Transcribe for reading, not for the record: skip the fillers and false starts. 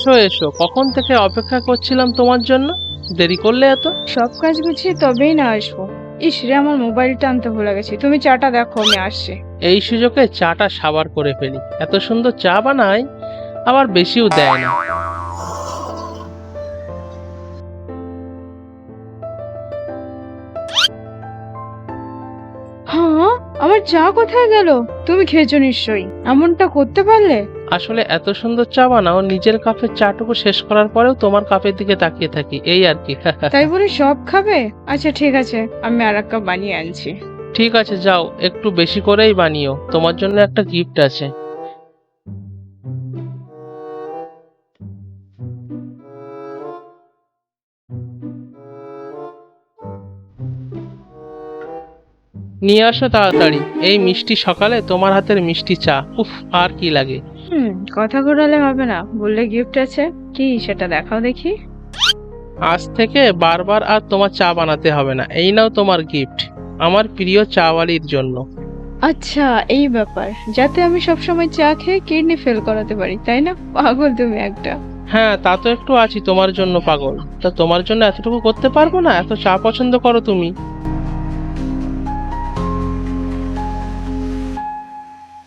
এসো এসো, কখন থেকে অপেক্ষা করছিলাম তোমার জন্য। দেরি করলে এত? সব কাজ গুছিয়ে তবেই না আসবো। ইস রে, আমার মোবাইলটা আনতে ভুলে গেছি। তুমি চাটা দেখো, আমি আসছি। এই সুযোগে চাটা সাবার করে ফেলি। এত সুন্দর চা বানায়, আবার বেশিও দেয় না। হ্যাঁ, আমার চা কোথায় গেল? তুমি খেয়েছো নিশ্চয়ই, এমনটা করতে পারলে? আসলে এত সুন্দর চা বানাও, নিজের কাপের চাটুকু শেষ করার পরেও তোমার কাপের দিকে তাকিয়ে থাকি, এই আর কি। তাই বলে সব খাবে? আচ্ছা ঠিক আছে, আমি আর এক কাপ বানিয়ে আনছি। ঠিক আছে, যাও, একটু বেশি করেই বানিও, তোমার জন্য একটা গিফট আছে। নিয়ে আসো তাড়াতাড়ি। এই মিষ্টি সকালে তোমার হাতের মিষ্টি চা, উফ, আর কি লাগে। কথা ঘোরালে হবে না, বললে গিফট আছে। কি সেটা দেখাও দেখি। আজ থেকে বারবার আর তোমার চা বানাতে হবে না, এই নাও তোমার গিফট, আমার প্রিয় চাওয়ালির জন্য। আচ্ছা, এই ব্যাপার, যাতে আমি সবসময় চা খেয়ে কিডনি ফেল করাতে পারি, তাই না? পাগল তুমি একটা। হ্যাঁ, তা তো একটু আছি তোমার জন্য পাগল। তা তোমার জন্য এতটুকু করতে পারবো না? এত চা পছন্দ করো তুমি।